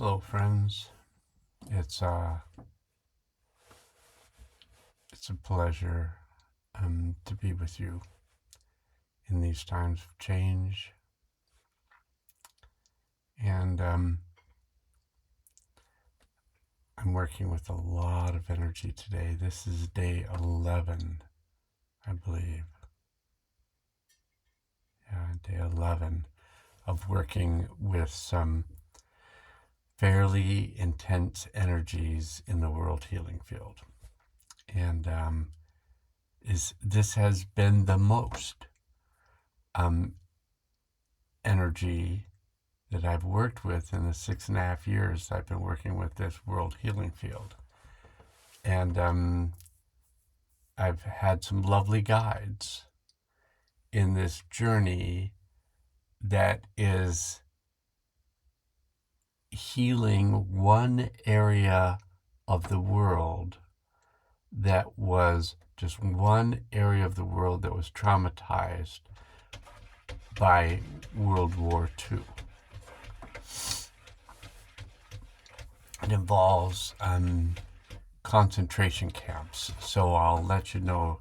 Hello, friends. It's uh, it's a pleasure to be with you in these times of change, and I'm working with a lot of energy today. This is day 11, I believe. Yeah, day 11 of working with some fairly intense energies in the world healing field, and this has been the most um, energy that I've worked with in the 6.5 years I've been working with this world healing field. And I've had some lovely guides in this journey that is healing one area of the world that was just one area of the world that was traumatized by World War II. It involves concentration camps. So I'll let you know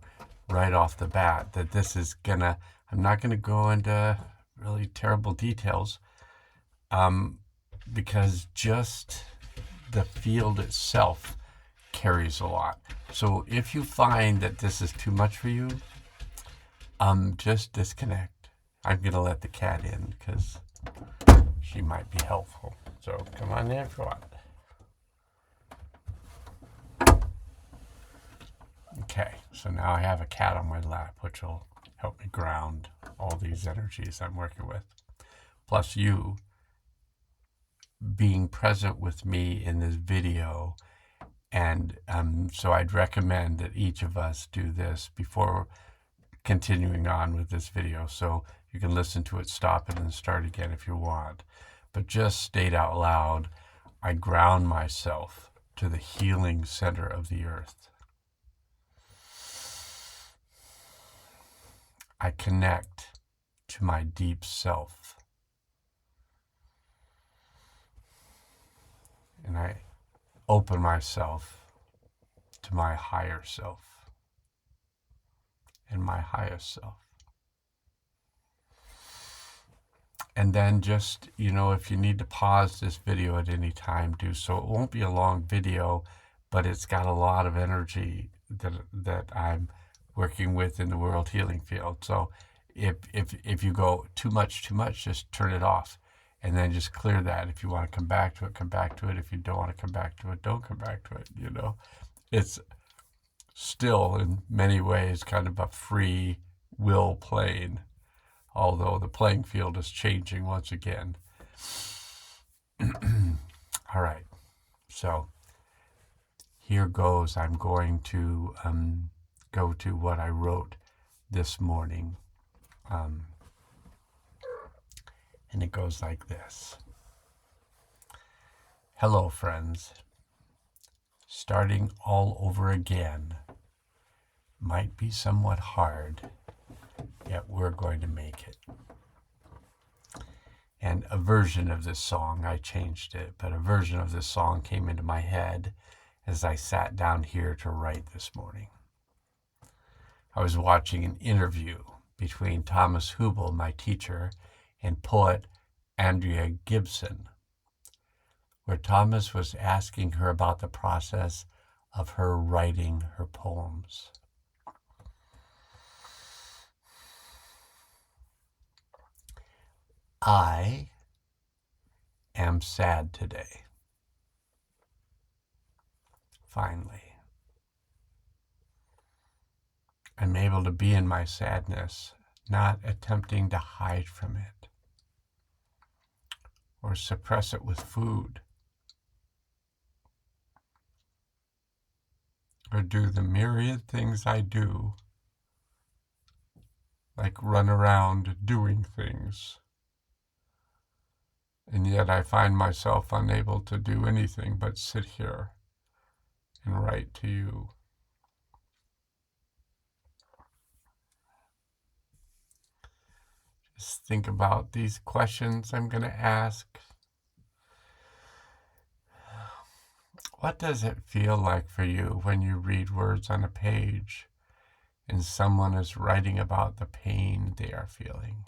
right off the bat that I'm not gonna go into really terrible details because just the field itself carries a lot. So if you find that this is too much for you, just disconnect. I'm gonna let the cat in because she might be helpful. So come on in if you want. Okay, so now I have a cat on my lap, which will help me ground all these energies I'm working with. Plus you being present with me in this video. And so I'd recommend that each of us do this before continuing on with this video. So you can listen to it, stop it, and start again if you want. But just state out loud, I ground myself to the healing center of the earth. I connect to my deep self. And I open myself to my higher self and my highest self. And then just, if you need to pause this video at any time, do so. It won't be a long video, but it's got a lot of energy that I'm working with in the world healing field. So if you go too much, just turn it off and then just clear that. If you want to come back to it, come back to it. If you don't want to come back to it, don't come back to it. It's still in many ways kind of a free will plane, although the playing field is changing once again. All right, so here goes. I'm going to go to what I wrote this morning. And it goes like this. Hello, friends. Starting all over again might be somewhat hard, yet we're going to make it. And a version of this song, I changed it, but a version of this song came into my head as I sat down here to write this morning. I was watching an interview between Thomas Hubel, my teacher, and poet Andrea Gibson, where Thomas was asking her about the process of her writing her poems. I am sad today. Finally. I'm able to be in my sadness, not attempting to hide from it or suppress it with food or do the myriad things I do, like run around doing things. And yet I find myself unable to do anything but sit here and write to you. Just think about these questions I'm going to ask. What does it feel like for you when you read words on a page and someone is writing about the pain they are feeling?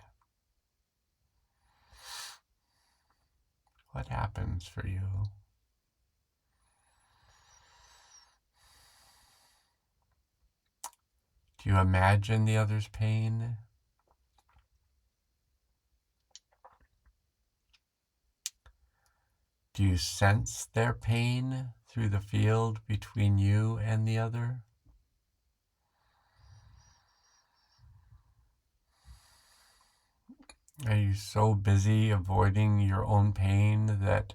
What happens for you? Do you imagine the other's pain? Do you sense their pain through the field between you and the other? Are you so busy avoiding your own pain that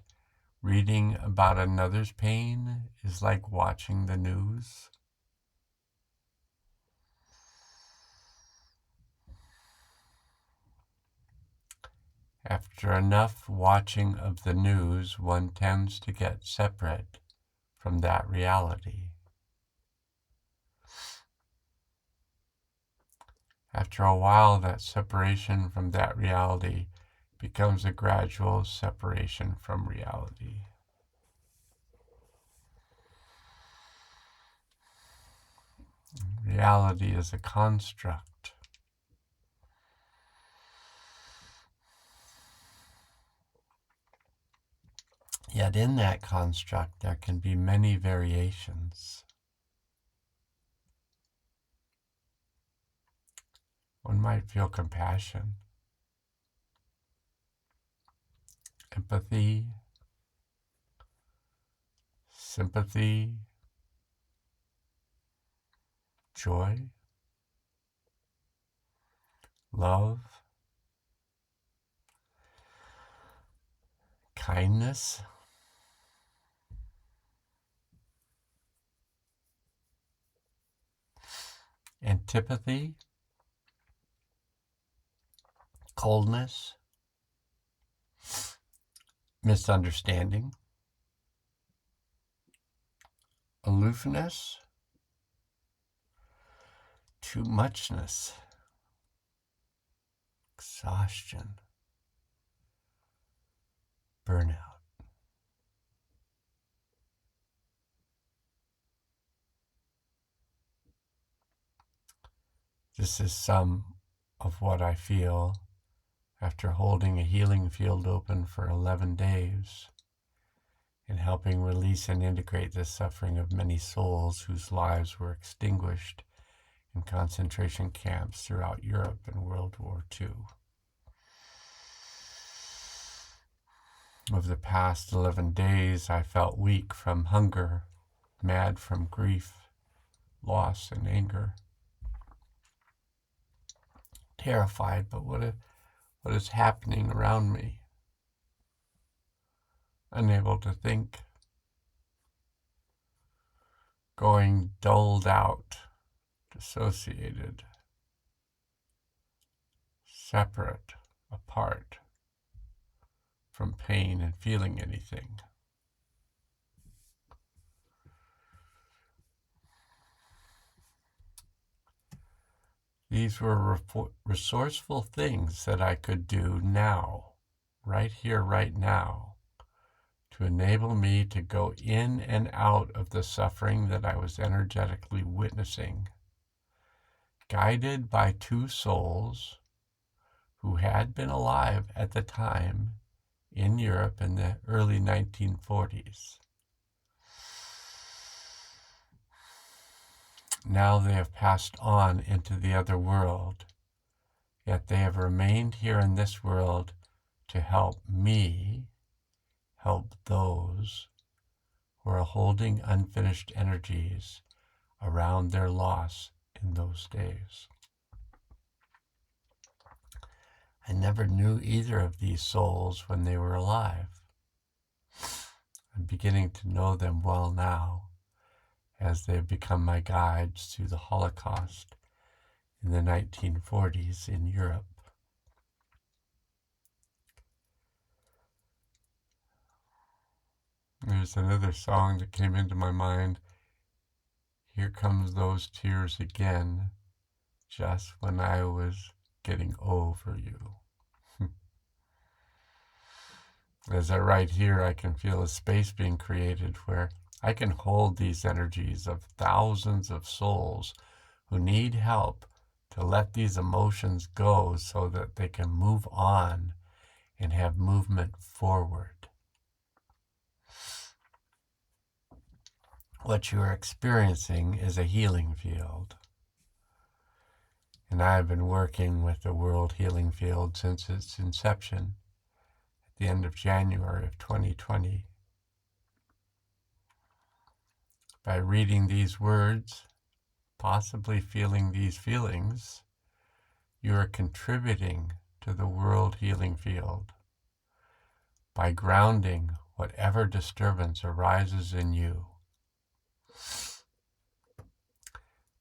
reading about another's pain is like watching the news? After enough watching of the news, one tends to get separate from that reality. After a while, that separation from that reality becomes a gradual separation from reality. Reality is a construct. Yet in that construct, there can be many variations. One might feel compassion, empathy, sympathy, joy, love, kindness, antipathy, coldness, misunderstanding, aloofness, too muchness, exhaustion, burnout. This is some of what I feel after holding a healing field open for 11 days and helping release and integrate the suffering of many souls whose lives were extinguished in concentration camps throughout Europe in World War II. Over the past 11 days, I felt weak from hunger, mad from grief, loss, and anger. Terrified by what is happening around me. Unable to think. Going dulled out, dissociated, separate, apart from pain and feeling anything. These were resourceful things that I could do now, right here, right now, to enable me to go in and out of the suffering that I was energetically witnessing, guided by two souls who had been alive at the time in Europe in the early 1940s. Now they have passed on into the other world, yet they have remained here in this world to help me help those who are holding unfinished energies around their loss in those days. I never knew either of these souls when they were alive. I'm beginning to know them well now, as they have become my guides through the Holocaust in the 1940s in Europe. There's another song that came into my mind. Here comes those tears again, just when I was getting over you. As I write here, I can feel a space being created where I can hold these energies of thousands of souls who need help to let these emotions go so that they can move on and have movement forward. What you are experiencing is a healing field. And I've been working with the World Healing Field since its inception at the end of January of 2020. By reading these words, possibly feeling these feelings, you are contributing to the World Healing Field by grounding whatever disturbance arises in you.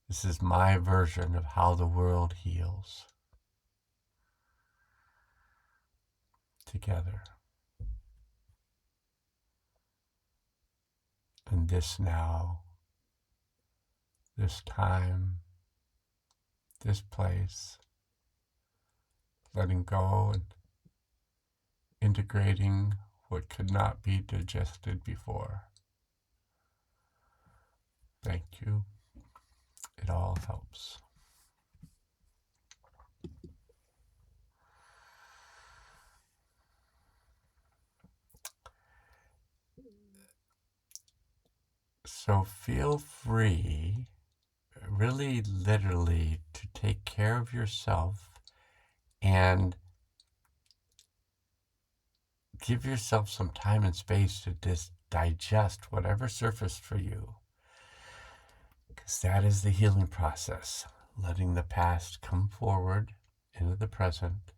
This is my version of how the world heals. Together. And this now, this time, this place, letting go and integrating what could not be digested before. Thank you. It all helps. So feel free, really literally, to take care of yourself and give yourself some time and space to digest whatever surfaced for you. Because that is the healing process, letting the past come forward into the present,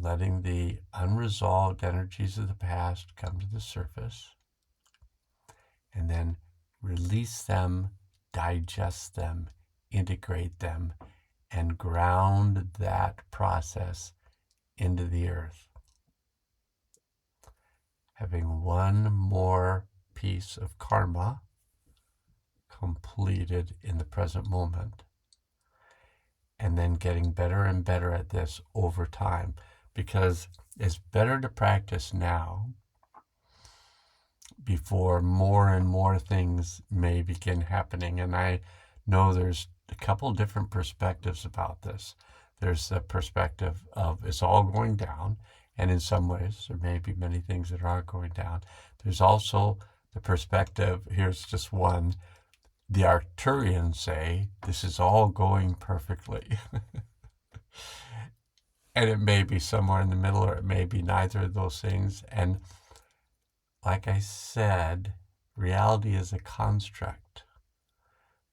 letting the unresolved energies of the past come to the surface, and then release them, digest them, integrate them, and ground that process into the earth. Having one more piece of karma completed in the present moment, and then getting better and better at this over time, because it's better to practice now before more and more things may begin happening. And I know there's a couple different perspectives about this. There's the perspective of it's all going down, and in some ways there may be many things that are going down. There's also the perspective, here's just one, the Arcturians say this is all going perfectly. And it may be somewhere in the middle, or it may be neither of those things. And like I said, reality is a construct.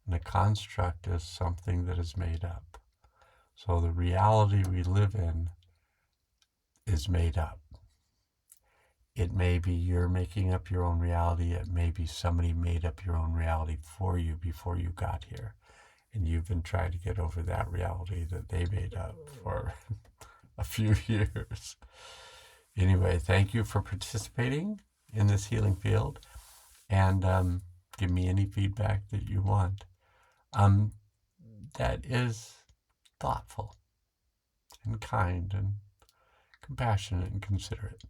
And a construct is something that is made up. So the reality we live in is made up. It may be you're making up your own reality. It may be somebody made up your own reality for you before you got here. And you've been trying to get over that reality that they made up for a few years. Anyway, thank you for participating in this healing field. And give me any feedback that you want. That is thoughtful and kind and compassionate and considerate.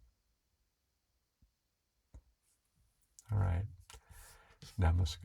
All right. Namaste.